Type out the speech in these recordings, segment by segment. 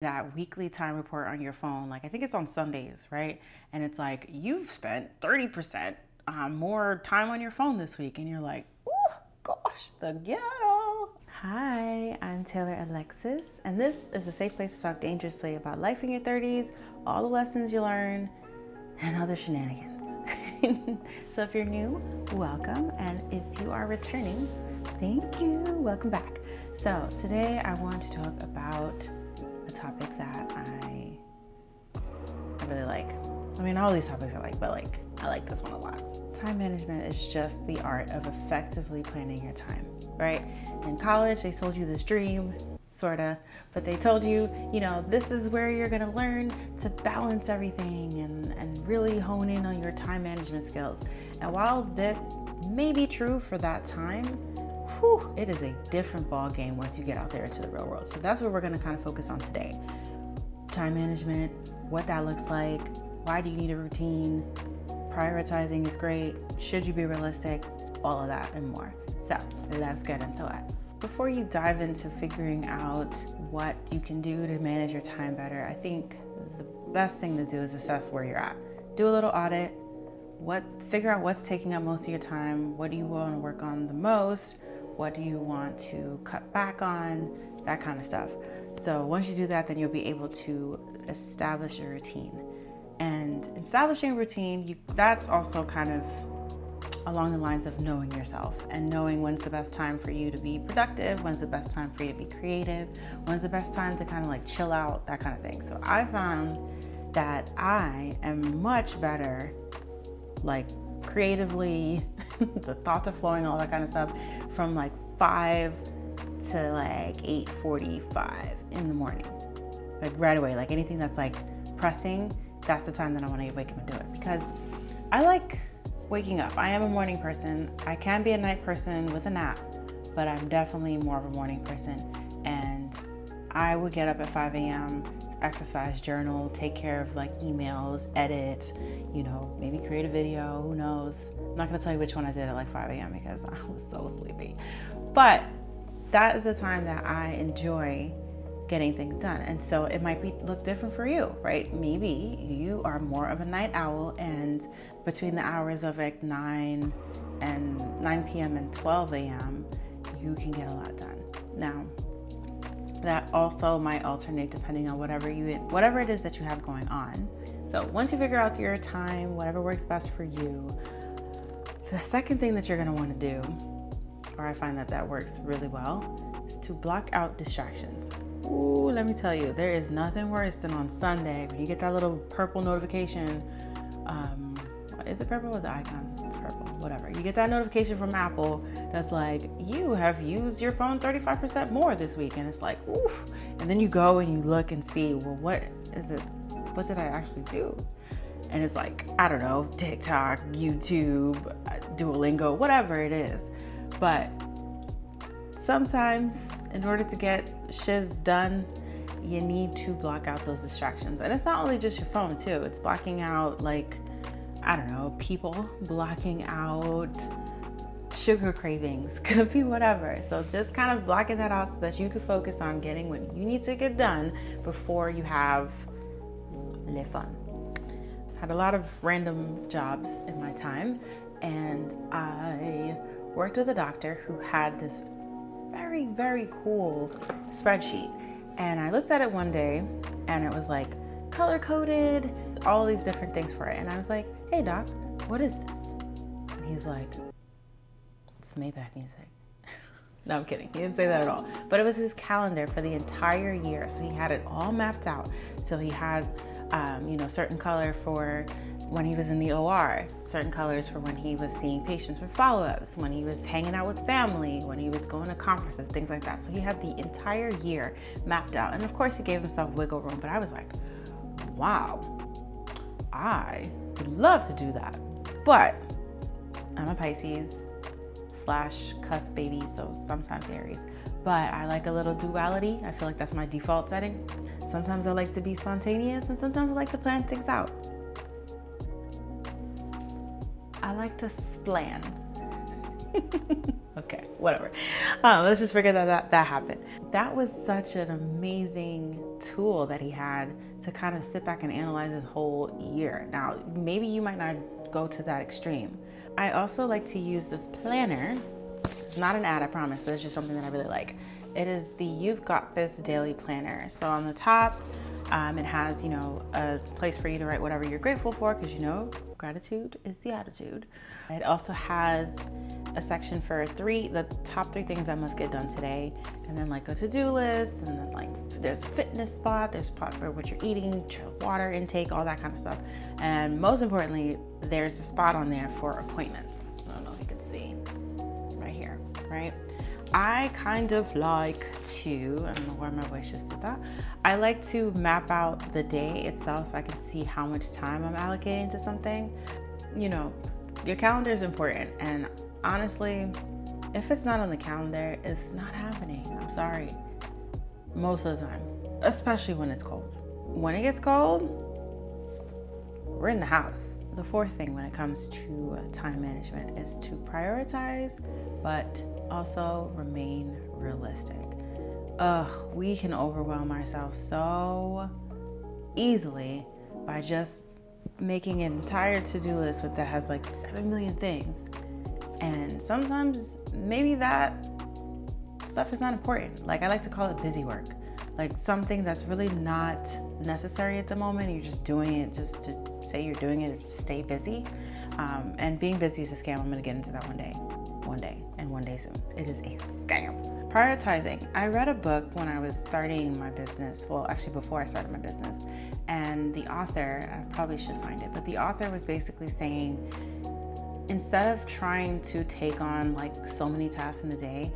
that weekly time report on your phone. Like I think it's on Sundays, right? And it's like, you've spent 30% more time on your phone this week. And you're like, oh gosh, the ghetto. Hi, I'm Taylor-Alexis, and this is a safe place to talk dangerously about life in your 30s, all the lessons you learn, and other shenanigans. So if you're new, welcome. And if you are returning, thank you, welcome back. So today I want to talk about a topic that I really like. I mean, all these topics I like, but I like this one a lot. Time management is just the art of effectively planning your time, right? In college, they sold you this dream, sorta, but they told you, this is where you're gonna learn to balance everything and really hone in on your time management skills. And while that may be true for that time, it is a different ball game once you get out there into the real world. So that's what we're gonna kind of focus on today. Time management, what that looks like, why do you need a routine, prioritizing is great, should you be realistic, all of that and more. So let's get into it. Before you dive into figuring out what you can do to manage your time better, I think the best thing to do is assess where you're at. Do a little audit, figure out what's taking up most of your time, what do you want to work on the most, what do you want to cut back on, that kind of stuff. So once you do that, then you'll be able to establish a routine. And establishing a routine, that's also kind of along the lines of knowing yourself and knowing when's the best time for you to be productive, when's the best time for you to be creative, when's the best time to kind of chill out, that kind of thing. So I found that I am much better creatively, the thoughts are flowing, all that kind of stuff, from 5 to 8:45 in the morning. Right away, anything that's pressing, that's the time that I want to wake up and do it, because I like waking up. I am a morning person. I can be a night person with a nap, but I'm definitely more of a morning person. And I would get up at 5 a.m., exercise, journal, take care of emails, edit, maybe create a video, who knows. I'm not gonna tell you which one I did at 5 a.m. because I was so sleepy. But that is the time that I enjoy getting things done. And so it might look different for you, right? Maybe you are more of a night owl, and between the hours of 9 p.m. and 12 a.m., you can get a lot done. Now, that also might alternate depending on whatever it is that you have going on. So once you figure out your time, whatever works best for you, the second thing that you're gonna wanna do, or I find that works really well, is to block out distractions. Ooh, let me tell you, there is nothing worse than on Sunday when you get that little purple notification. Is it purple or the icon? It's purple, whatever. You get that notification from Apple that's you have used your phone 35% more this week. And it's oof. And then you go and you look and see, well, what is it? What did I actually do? And it's I don't know, TikTok, YouTube, Duolingo, whatever it is. But sometimes in order to get shiz done, you need to block out those distractions. And it's not only just your phone too, it's blocking out I don't know, people, blocking out sugar cravings, could be whatever. So just kind of blocking that out so that you can focus on getting what you need to get done before you have le fun. Had a lot of random jobs in my time, and I worked with a doctor who had this very, very cool spreadsheet. And I looked at it one day and it was color-coded, all these different things for it. And I was like, hey doc, what is this? And he's like, it's Maybach music. No, I'm kidding. He didn't say that at all. But it was his calendar for the entire year. So he had it all mapped out. So he had, certain color for when he was in the OR, certain colors for when he was seeing patients for follow-ups, when he was hanging out with family, when he was going to conferences, things like that. So he had the entire year mapped out. And of course he gave himself wiggle room, but I was like, wow, I would love to do that. But I'm a Pisces / cusp baby, so sometimes Aries. But I like a little duality. I feel like that's my default setting. Sometimes I like to be spontaneous and sometimes I like to plan things out. I like to splan. Okay, whatever. Let's just forget that happened. That was such an amazing tool that he had to kind of sit back and analyze his whole year. Now, maybe you might not go to that extreme. I also like to use this planner. It's not an ad, I promise, but it's just something that I really like. It is the You've Got This daily planner. So on the top, it has, you know, a place for you to write whatever you're grateful for, because you know, gratitude is the attitude. It also has a section for the top 3 things I must get done today, and then like a to-do list, and then like there's a fitness spot, there's a spot for what you're eating, water intake, all that kind of stuff. And most importantly, there's a spot on there for appointments. I don't know if you can see right here, right? I kind of like to, I don't know why my voice just did that. I like to map out the day itself so I can see how much time I'm allocating to something. You know, your calendar is important, and honestly, if it's not on the calendar, it's not happening. I'm sorry. Most of the time, especially when it's cold. When it gets cold, we're in the house. The 4th thing when it comes to time management is to prioritize, but also remain realistic. We can overwhelm ourselves so easily by just making an entire to-do list that has like 7 million things. And sometimes maybe that stuff is not important. Like, I like to call it busy work. Like something that's really not necessary at the moment. You're just doing it just to say you're doing it, to stay busy. And being busy is a scam. I'm gonna get into that one day soon. It is a scam. Prioritizing. I read a book when I was starting my business. Well, actually before I started my business. And the author, I probably should find it, but the author was basically saying, instead of trying to take on like so many tasks in a day,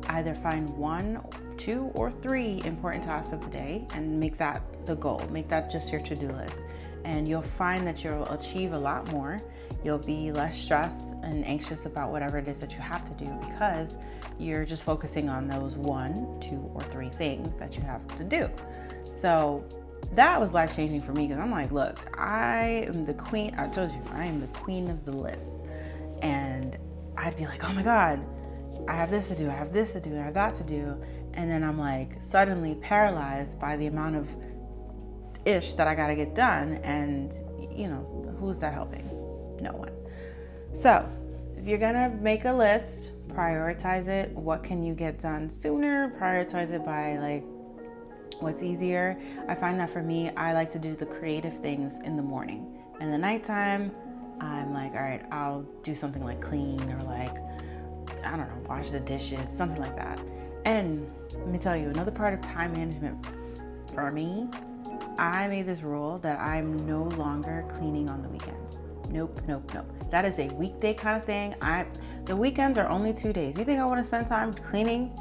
either find 1, 2, or 3 important tasks of the day and make that the goal. Make that just your to-do list. And you'll find that you'll achieve a lot more. You'll be less stressed and anxious about whatever it is that you have to do, because you're just focusing on those 1, 2, or 3 things that you have to do. So that was life-changing for me, because I'm like, look, I am the queen. I told you, I am the queen of the list. And I'd be like, oh my God, I have this to do, I have this to do, I have that to do. And then I'm like suddenly paralyzed by the amount of ish that I gotta get done. And you know, who's that helping? No one. So if you're gonna make a list, prioritize it. What can you get done sooner? Prioritize it by like what's easier. I find that for me, I like to do the creative things in the morning. In the nighttime, I'm like, all right, I'll do something like clean, or like, I don't know, wash the dishes, something like that. And let me tell you, another part of time management for me, I made this rule that I'm no longer cleaning on the weekends. Nope. That is a weekday kind of thing. The weekends are only 2 days. You think I want to spend time cleaning?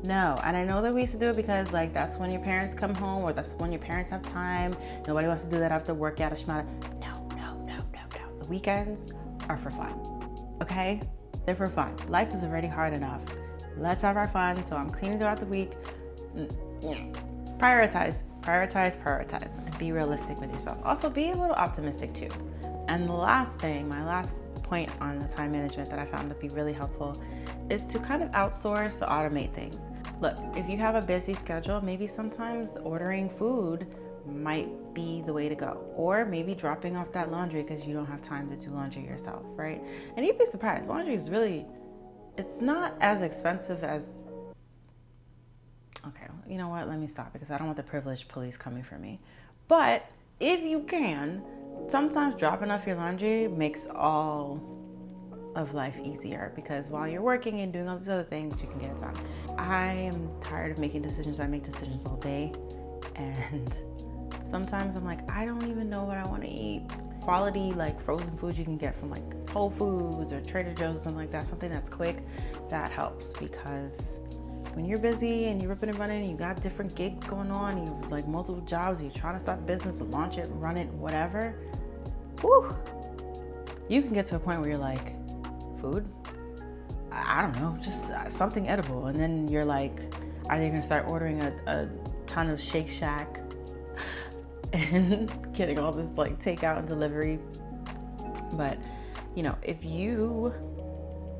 No. And I know that we used to do it because like that's when your parents come home, or that's when your parents have time. Nobody wants to do that after work, yada shmada. No. The weekends are for fun. Okay? They're for fun. Life is already hard enough. Let's have our fun. So I'm cleaning throughout the week. Prioritize, and be realistic with yourself. Also, be a little optimistic too. And the last thing, my last point on the time management that I found to be really helpful is to kind of outsource or automate things. Look, if you have a busy schedule, maybe sometimes ordering food might be the way to go, or maybe dropping off that laundry because you don't have time to do laundry yourself, right? And you'd be surprised, laundry is really, it's not as expensive as, okay, you know what, let me stop, because I don't want the privileged police coming for me. But if you can, sometimes dropping off your laundry makes all of life easier, because while you're working and doing all these other things, you can get it done. I am tired of making decisions. I make decisions all day, and sometimes I'm like, I don't even know what I want to eat. Quality like frozen food you can get from like Whole Foods or Trader Joe's, something like that, something that's quick, that helps. Because when you're busy and you're ripping and running and you got different gigs going on, you have like multiple jobs, you're trying to start a business or launch it, run it, whatever, whew, you can get to a point where you're like, food? I don't know, just something edible. And then you're like, either you're gonna start ordering a ton of Shake Shack and getting all this like takeout and delivery. But you know, if you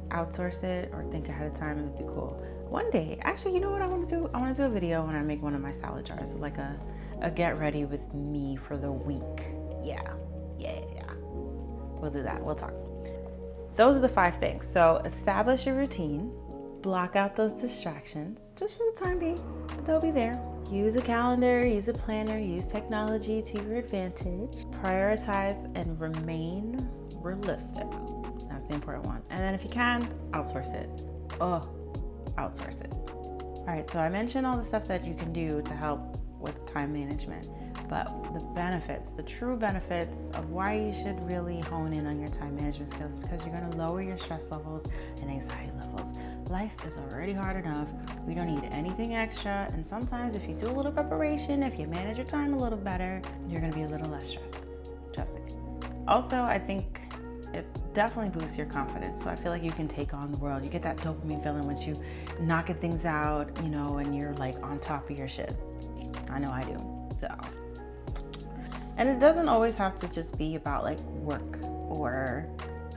outsource it or think ahead of time, it would be cool. One day, actually, you know what I want to do? I want to do a video when I make one of my salad jars, like a get ready with me for the week. Yeah. We'll do that. We'll talk. Those are the 5 things. So establish your routine, block out those distractions, just for the time being. They'll be there. Use a calendar, use a planner, use technology to your advantage. Prioritize and remain realistic. That's the important one. And then if you can, outsource it. Outsource it. All right, so I mentioned all the stuff that you can do to help with time management, but the benefits, the true benefits of why you should really hone in on your time management skills, because you're gonna lower your stress levels and anxiety levels. Life is already hard enough. We don't need anything extra. And sometimes if you do a little preparation, if you manage your time a little better, you're gonna be a little less stressed. Trust me. Also, I think it definitely boosts your confidence. So I feel like you can take on the world. You get that dopamine feeling once you knocking things out, you know, and you're like on top of your shiz. I know I do. So, and it doesn't always have to just be about like work or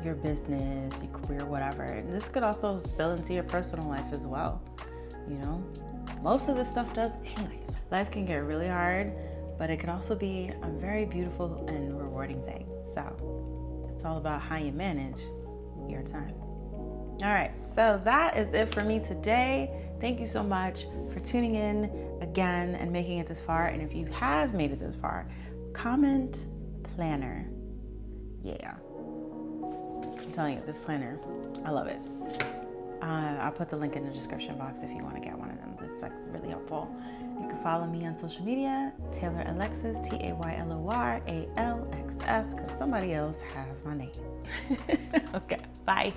your business, your career, whatever. This could also spill into your personal life as well. You know, most of this stuff does anyways. Life can get really hard, but it can also be a very beautiful and rewarding thing. So it's all about how you manage your time. All right, so that is it for me today. Thank you so much for tuning in again and making it this far. And if you have made it this far, comment planner. Yeah. I'm telling you, this planner, I love it. I'll put the link in the description box if you want to get one of them. It's like really helpful. You can follow me on social media, Taylor-Alexis, Tayloralexs, because somebody else has my name. Okay, bye.